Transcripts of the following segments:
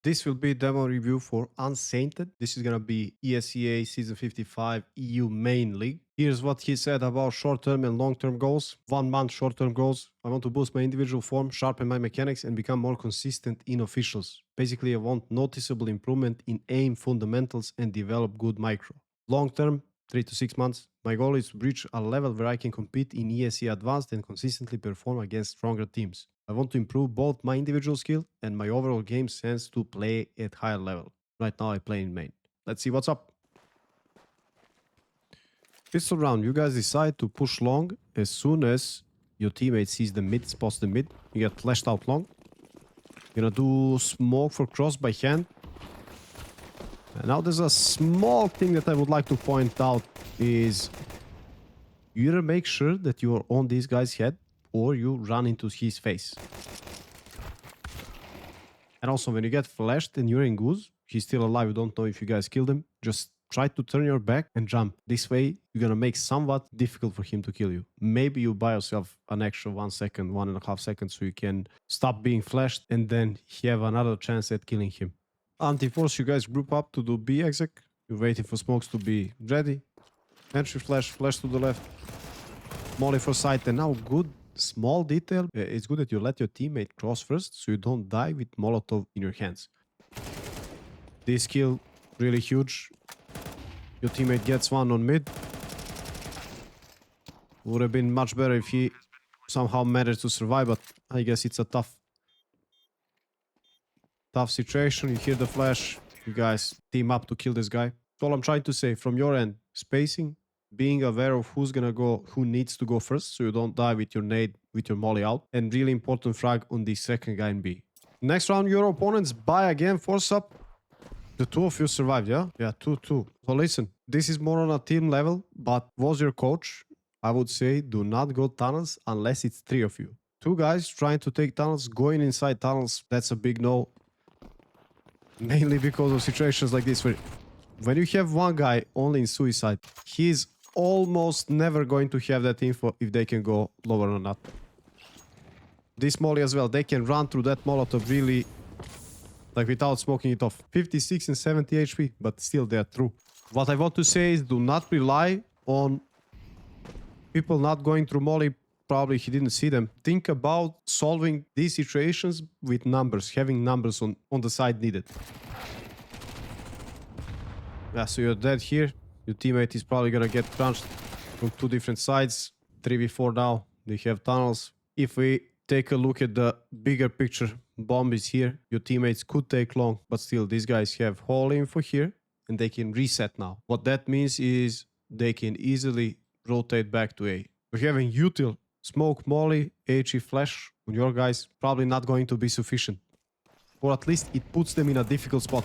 This will be demo review for Unsainted. This is gonna be ESEA Season 55 EU Main League. Here's what he said about short-term and long-term goals. 1 month short-term goals. I want to boost my individual form, sharpen my mechanics, and become more consistent in officials. Basically, I want noticeable improvement in aim fundamentals and develop good micro. Long-term, 3 to 6 months. My goal is to reach a level where I can compete in ESEA Advanced and consistently perform against stronger teams. I want to improve both my individual skill and my overall game sense to play at higher level. Right now I play in main. Let's see what's up. Pistol round, you guys decide to push long as soon as your teammate sees the mid, spots the mid. You get flashed out long. You're gonna do smoke for cross by hand. And now there's a small thing that I would like to point out is you either make sure that you're on this guy's head or you run into his face. And also when you get flashed and you're in goose, he's still alive, you don't know if you guys killed him, just try to turn your back and jump. This way you're gonna make somewhat difficult for him to kill you. Maybe you buy yourself an extra 1 second, 1.5 seconds so you can stop being flashed and then have another chance at killing him. Anti-force, you guys group up to do B exec. You're waiting for smokes to be ready. Entry flash, flash to the left. Molly for sight, and now good small detail. It's good that you let your teammate cross first so you don't die with Molotov in your hands. This kill, really huge. Your teammate gets one on mid. Would have been much better if he somehow managed to survive, but I guess it's a tough situation. You hear the flash, you guys team up to kill this guy. That's all I'm trying to say. From your end, spacing, being aware of who's gonna go, who needs to go first, so you don't die with your nade, with your molly out. And really important frag on the second guy in B. Next round, your opponents buy again, force up. The two of you survived, yeah? Yeah, 2-2. So listen, this is more on a team level, but was your coach, I would say do not go tunnels unless it's 3 of you. 2 guys trying to take tunnels, going inside tunnels, that's a big no. Mainly because of situations like this where when you have one guy only in suicide, he's almost never going to have that info if they can go lower or not. This molly as well, they can run through that Molotov really like without smoking it off. 56 and 70 HP, but still they're through. What I want to say is do not rely on people not going through molly. Probably he didn't see them. Think about solving these situations with numbers, having numbers on the side needed. Yeah, so you're dead here. Your teammate is probably gonna get crunched from 2 different sides. 3v4 now. They have tunnels. If we take a look at the bigger picture, bomb is here. Your teammates could take long, but still these guys have whole info here and they can reset now. What that means is they can easily rotate back to A. We're having util, smoke, molly, HE flash on your guys probably not going to be sufficient. Or at least it puts them in a difficult spot.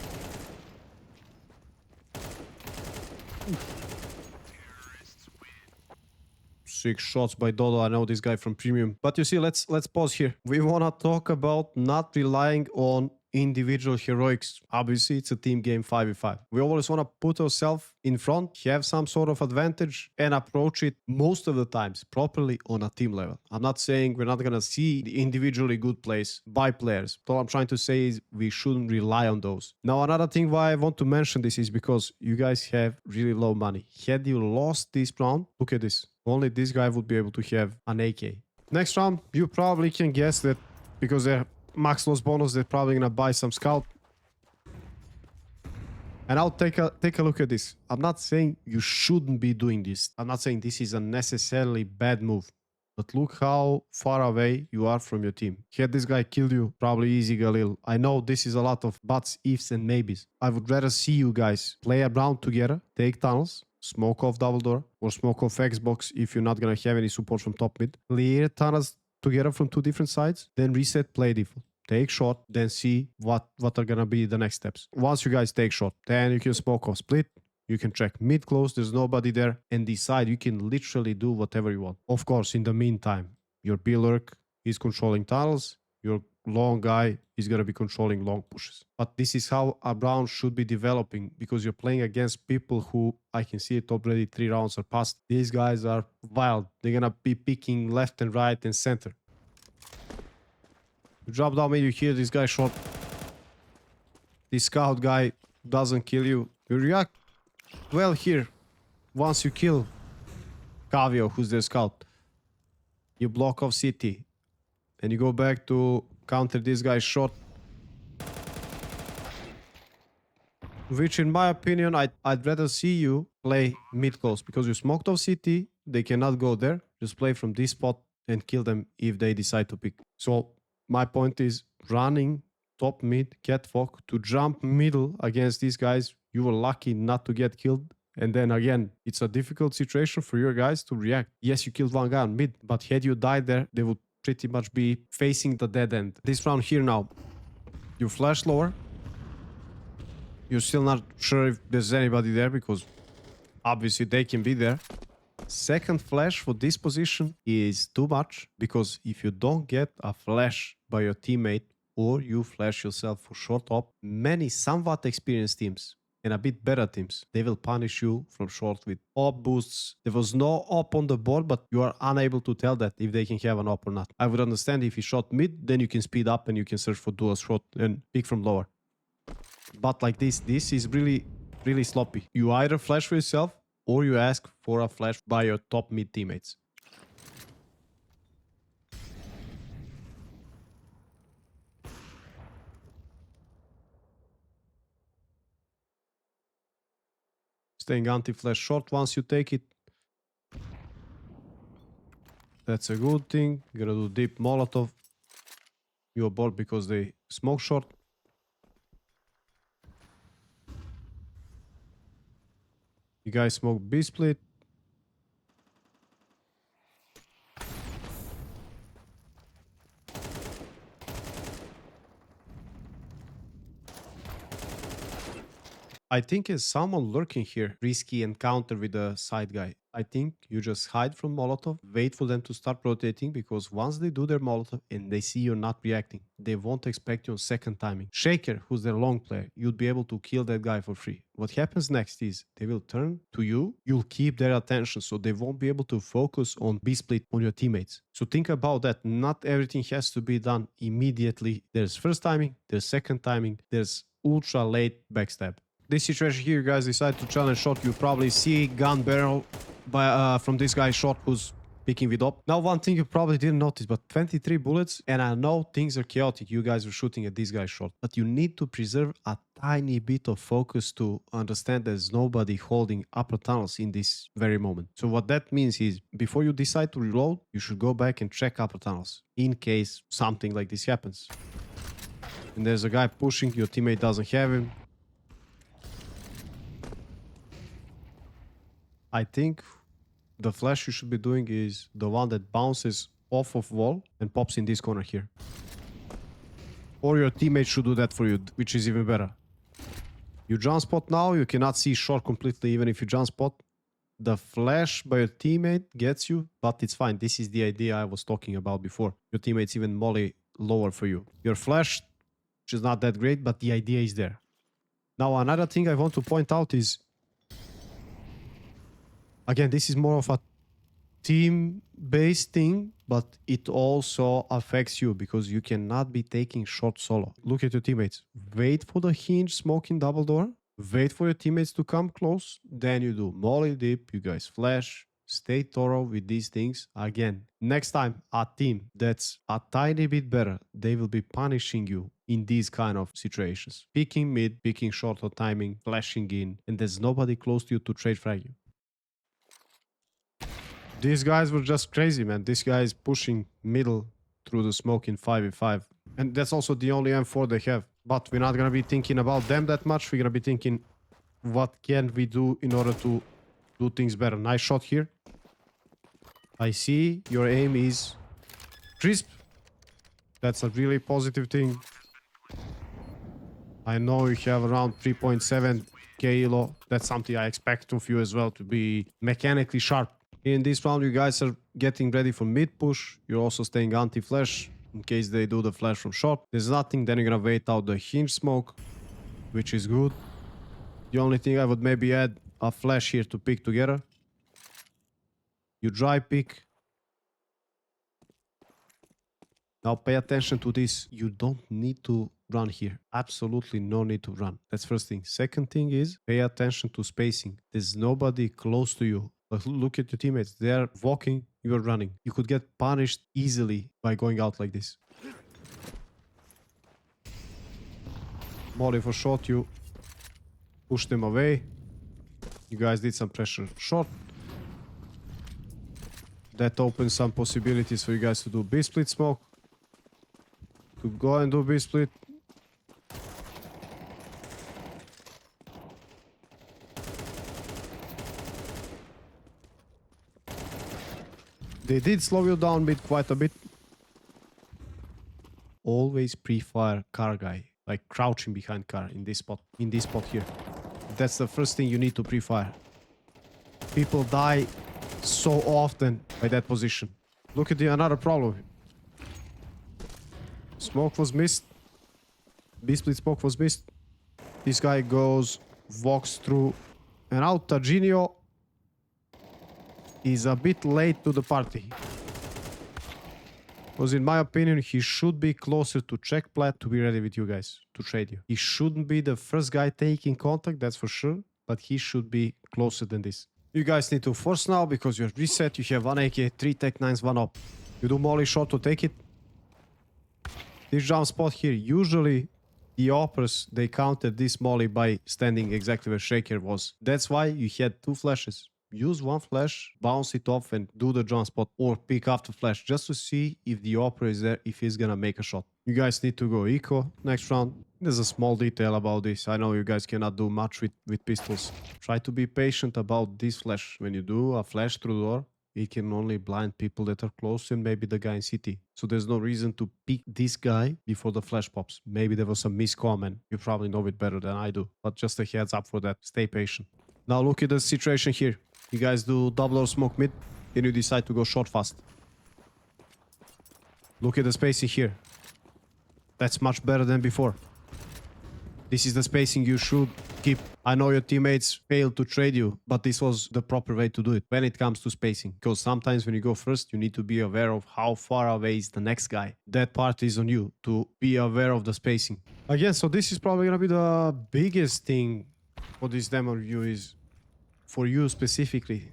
6 shots by Dodo. I know this guy from Premium. But you see, let's pause here. We want to talk about not relying on individual heroics. Obviously, it's a team game 5v5. We always want to put ourselves in front, have some sort of advantage, and approach it most of the times properly on a team level. I'm not saying we're not going to see the individually good plays by players. All I'm trying to say is we shouldn't rely on those. Now, another thing why I want to mention this is because you guys have really low money. Had you lost this round, look at this. Only this guy would be able to have an AK. Next round, you probably can guess that because they're max loss bonus, they're probably gonna buy some scout. And I'll take a look at this. I'm not saying you shouldn't be doing this. I'm not saying this is a necessarily bad move. But look how far away you are from your team. Had this guy killed you, probably easy Galil. I know this is a lot of buts, ifs, and maybes. I would rather see you guys play a round together, take tunnels, smoke off double door, or smoke off Xbox if you're not gonna have any support from top mid. Clear tunnels together from 2 different sides, then reset play default. Take shot, then see what are gonna be the next steps. Once you guys take shot, then you can smoke off split. You can check mid close, there's nobody there, and decide you can literally do whatever you want. Of course, in the meantime, your B-lurk is controlling tunnels, your long guy is going to be controlling long pushes. But this is how a round should be developing, because you're playing against people who, I can see it already, 3 rounds are past. These guys are wild. They're going to be picking left and right and center. You drop down mid, you hear this guy short. this scout guy doesn't kill you, you react well here. Once you kill Cavio, who's their scout, you block off city, and you go back to counter this guy's shot. Which, in my opinion, I'd rather see you play mid close, because you smoked off city, they cannot go there. Just play from this spot and kill them if they decide to pick. So my point is, running top mid, get folk to jump middle against these guys. You were lucky not to get killed. And then again, it's a difficult situation for your guys to react. Yes, you killed one guy on mid, but had you died there, they would pretty much be facing the dead end. This round here now, you flash lower. You're still not sure if there's anybody there, because obviously they can be there. Second flash for this position is too much, because if you don't get a flash by your teammate or you flash yourself for short op, many somewhat experienced teams and a bit better teams, they will punish you from short with op boosts. There was no op on the board, but you are unable to tell that if they can have an op or not. I would understand if you shot mid, then you can speed up and you can search for dual shot and pick from lower. But like this is really, really sloppy. You either flash for yourself or you ask for a flash by your top mid teammates. Staying anti-flash short once you take it. That's a good thing. You're gonna do deep Molotov. You abort because they smoke short. You guys smoke B-split. I think as someone lurking here, risky encounter with the side guy. I think you just hide from Molotov, wait for them to start rotating, because once they do their Molotov and they see you're not reacting, they won't expect you on second timing. Shaker, who's their long player, you'd be able to kill that guy for free. What happens next is they will turn to you, you'll keep their attention, so they won't be able to focus on B-split on your teammates. So think about that. Not everything has to be done immediately. There's first timing, there's second timing, there's ultra late backstab. This situation here, you guys decide to challenge shot. You probably see gun barrel from this guy's shot who's picking with up. Now, one thing you probably didn't notice, but 23 bullets, and I know things are chaotic. You guys are shooting at this guy's shot, but you need to preserve a tiny bit of focus to understand there's nobody holding upper tunnels in this very moment. So what that means is, before you decide to reload, you should go back and check upper tunnels in case something like this happens. And there's a guy pushing, your teammate doesn't have him. I think the flash you should be doing is the one that bounces off of wall and pops in this corner here. Or your teammate should do that for you, which is even better. You jump spot now, you cannot see short completely even if you jump spot. The flash by your teammate gets you, but it's fine. This is the idea I was talking about before. Your teammate's even molly lower for you. Your flash, which is not that great, but the idea is there. Now, another thing I want to point out is, again, this is more of a team-based thing, but it also affects you because you cannot be taking shots solo. Look at your teammates. Wait for the hinge smoking double door. Wait for your teammates to come close. Then you do molly dip. You guys flash. Stay thorough with these things. Again, next time, a team that's a tiny bit better, they will be punishing you in these kind of situations. Picking mid, picking short or timing, flashing in, and there's nobody close to you to trade frag you. These guys were just crazy, man. This guy is pushing middle through the smoke in 5v5. And that's also the only M4 they have. But we're not going to be thinking about them that much. We're going to be thinking, what can we do in order to do things better? Nice shot here. I see your aim is crisp. That's a really positive thing. I know you have around 3.7 kilo. That's something I expect of you as well, to be mechanically sharp. In this round, you guys are getting ready for mid push. You're also staying anti-flash in case they do the flash from short. There's nothing, then you're gonna wait out the hinge smoke, which is good. The only thing I would maybe add a flash here to pick together. You dry pick. Now pay attention to this. You don't need to run here. Absolutely no need to run. That's first thing. Second thing is pay attention to spacing. There's nobody close to you. But look at your teammates. They're walking, you're running. You could get punished easily by going out like this. Molly for shot, you pushed them away. You guys did some pressure shot. That opens some possibilities for you guys to do B-split smoke. To go and do B-split. They did slow you down quite a bit. Always pre-fire car guy. Like crouching behind car in this spot here. That's the first thing you need to pre-fire. People die so often by that position. Look at another problem. Smoke was missed. B-split smoke was missed. This guy goes, walks through, and out Targinio is a bit late to the party. Because in my opinion, he should be closer to check plat to be ready with you guys, to trade you. He shouldn't be the first guy taking contact, that's for sure, but he should be closer than this. You guys need to force now because you're reset, you have 1 AK, 3 Tech 9s, 1 op. You do molly shot to take it. This jump spot here, usually the operas, they counted this molly by standing exactly where Shaker was. That's why you had 2 flashes. Use 1 flash, bounce it off and do the jump spot or pick up the flash just to see if the opera is there, if he's gonna make a shot. You guys need to go eco next round. There's a small detail about this. I know you guys cannot do much with pistols. Try to be patient about this flash. When you do a flash through the door, it can only blind people that are close and maybe the guy in city. So there's no reason to pick this guy before the flash pops. Maybe there was some miscomm and you probably know it better than I do. But just a heads up for that. Stay patient. Now look at the situation here. You guys do double or smoke mid, then you decide to go short fast. Look at the spacing here. That's much better than before. This is the spacing you should keep. I know your teammates failed to trade you, but this was the proper way to do it when it comes to spacing. Because sometimes when you go first, you need to be aware of how far away is the next guy. That part is on you to be aware of the spacing. Again, so this is probably going to be the biggest thing for this demo review is for you specifically.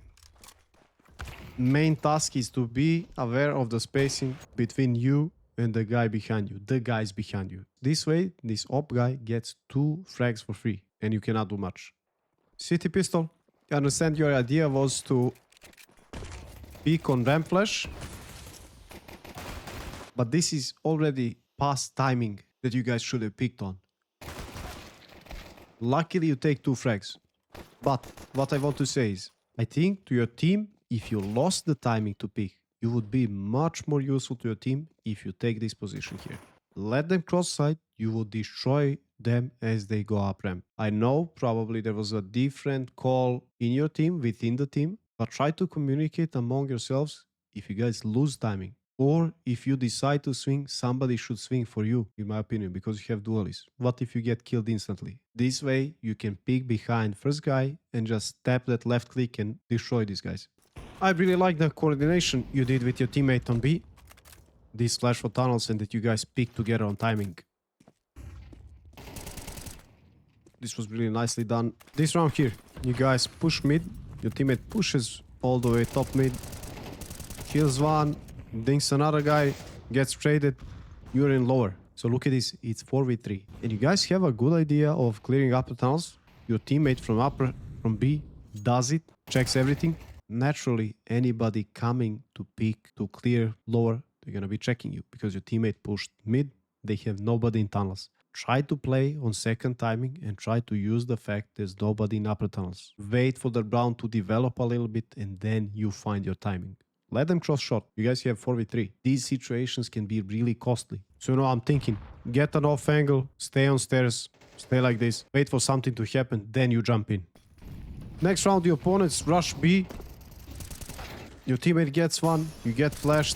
Main task is to be aware of the spacing between you and the guy behind you, the guys behind you. This way, this op guy gets 2 frags for free and you cannot do much. City pistol, I understand your idea was to peek on ramp flash, but this is already past timing that you guys should have picked on. Luckily you take 2 frags. But what I want to say is, I think to your team, if you lost the timing to pick, you would be much more useful to your team if you take this position here. Let them cross side, you will destroy them as they go up ramp. I know probably there was a different call in your team, within the team, but try to communicate among yourselves if you guys lose timing. Or if you decide to swing, somebody should swing for you, in my opinion, because you have duelists. What if you get killed instantly? This way, you can peek behind first guy and just tap that left click and destroy these guys. I really like the coordination you did with your teammate on B. These flash for tunnels and that you guys peek together on timing. This was really nicely done. This round here, you guys push mid. Your teammate pushes all the way top mid. Kills one. Dinks another guy, gets traded, you're in lower. So look at this, it's 4v3. And you guys have a good idea of clearing upper tunnels. Your teammate from B does it, checks everything. Naturally, anybody coming to peek to clear lower, they're gonna be checking you because your teammate pushed mid, they have nobody in tunnels. Try to play on second timing and try to use the fact there's nobody in upper tunnels. Wait for the round to develop a little bit and then you find your timing. Let them cross shot. You guys have 4v3. These situations can be really costly. So, I'm thinking, get an off angle, stay on stairs, stay like this, wait for something to happen, then you jump in. Next round, the opponents rush B. Your teammate gets one, you get flashed.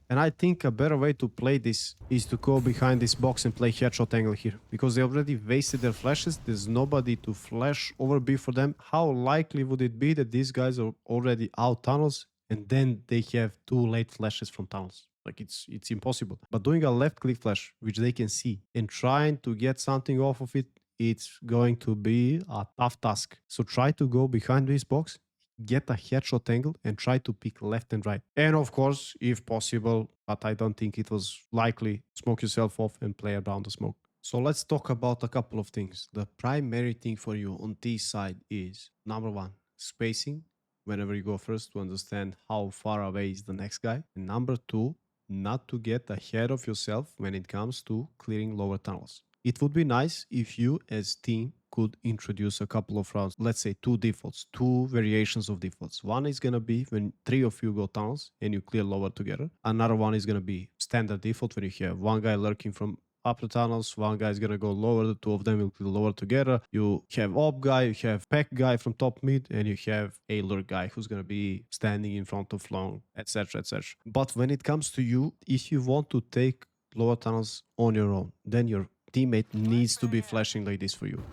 And I think a better way to play this is to go behind this box and play headshot angle here. Because they already wasted their flashes. There's nobody to flash over B for them. How likely would it be that these guys are already out tunnels and then they have 2 late flashes from tunnels? Like it's impossible. But doing a left click flash, which they can see, and trying to get something off of it, it's going to be a tough task. So try to go behind this box, get a headshot angle, and try to pick left and right. And of course, if possible, but I don't think it was likely, smoke yourself off and play around the smoke. So let's talk about a couple of things. The primary thing for you on this side is number one, spacing whenever you go first to understand how far away is the next guy. And number two, not to get ahead of yourself when it comes to clearing lower tunnels. It would be nice if you as team could introduce a couple of rounds, let's say two defaults, two variations of defaults. One is going to be when three of you go tunnels and you clear lower together. Another one is going to be standard default where you have one guy lurking from upper tunnels, one guy is gonna go lower, the two of them will clear lower together. You have op guy, you have pack guy from top mid, and you have a lurk guy who's gonna be standing in front of long, etc. etc. But when it comes to you, if you want to take lower tunnels on your own, then your teammate needs to be flashing like this for you.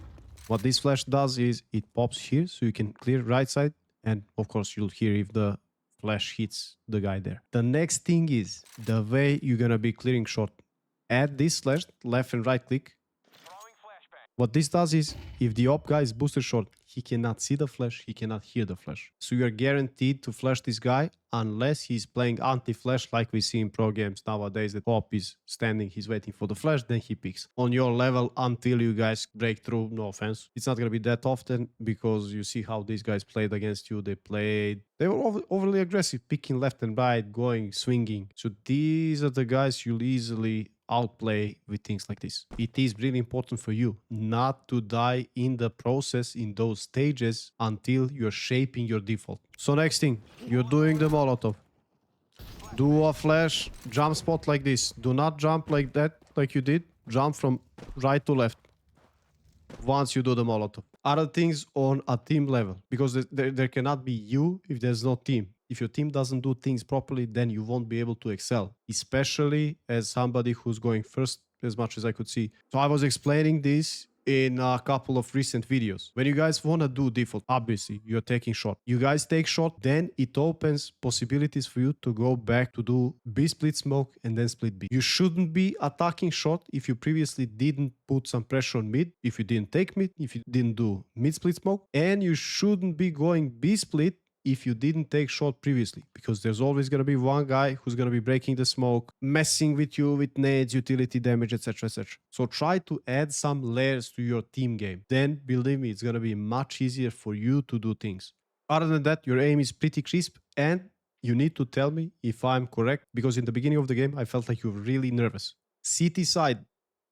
What this flash does is it pops here so you can clear right side, and of course you'll hear if the flash hits the guy there. The next thing is the way you're gonna be clearing short. Add this slash left and right click. What this does is if the op guy is boosted short, he cannot see the flash, he cannot hear the flash. So you are guaranteed to flash this guy unless he's playing anti-flash like we see in pro games nowadays. The op is standing, he's waiting for the flash, then he picks. On your level until you guys break through, no offense. It's not going to be that often because you see how these guys played against you. They were overly aggressive, picking left and right, going, swinging. So these are the guys you'll easily outplay with things like this. It is really important for you not to die in the process in those stages until you're shaping your default. So next thing, you're doing the Molotov. Do a flash jump spot like this. Do not jump like that, like you did. Jump from right to left once you do the Molotov. Other things on a team level, because there cannot be you if there's no team. If your team doesn't do things properly, then you won't be able to excel, especially as somebody who's going first, as much as I could see. So I was explaining this in a couple of recent videos. When you guys want to do default, obviously you're taking shot. You guys take shot, then it opens possibilities for you to go back to do B split smoke and then split B. You shouldn't be attacking shot if you previously didn't put some pressure on mid, if you didn't take mid, if you didn't do mid split smoke, and you shouldn't be going B split if you didn't take shot previously, because there's always going to be one guy who's going to be breaking the smoke, messing with you with nades, utility damage, etc. etc. So try to add some layers to your team game. Then believe me, it's going to be much easier for you to do things. Other than that, your aim is pretty crisp, and you need to tell me if I'm correct, because in the beginning of the game I felt like you were really nervous. CT side,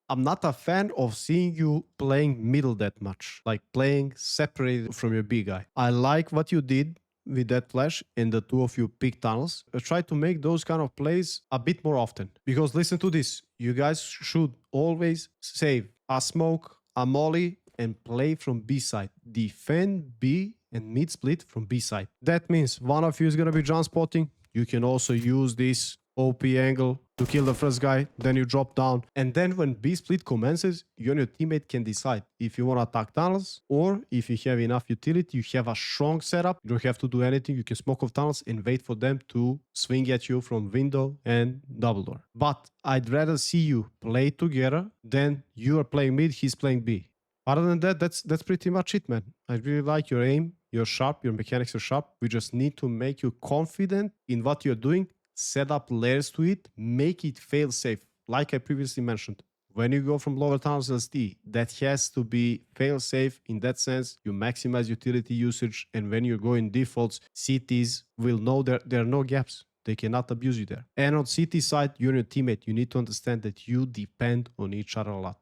I'm not a fan of seeing you playing middle that much, like playing separated from your big guy. I like what you did with that flash and the two of you pick tunnels. Try to make those kind of plays a bit more often, because listen to this, you guys should always save a smoke, a molly, and play from B side. Defend B and mid split from B side. That means one of you is going to be jump spotting. You can also use this OP angle to kill the first guy, then you drop down, and then when B split commences, you and your teammate can decide if you want to attack tunnels, or if you have enough utility, you have a strong setup, you don't have to do anything, you can smoke off tunnels and wait for them to swing at you from window and double door. But I'd rather see you play together than you are playing mid, he's playing B. Other than that, that's pretty much it, man. I really like your aim, you're sharp, your mechanics are sharp. We just need to make you confident in what you're doing, set up layers to it, make it fail safe. Like I previously mentioned, when you go from lower tunnels to LSD, that has to be fail safe. In that sense, you maximize utility usage, and when you go in defaults, CTs will know there are no gaps. They cannot abuse you there. And on CT side, you're your teammate. You need to understand that you depend on each other a lot.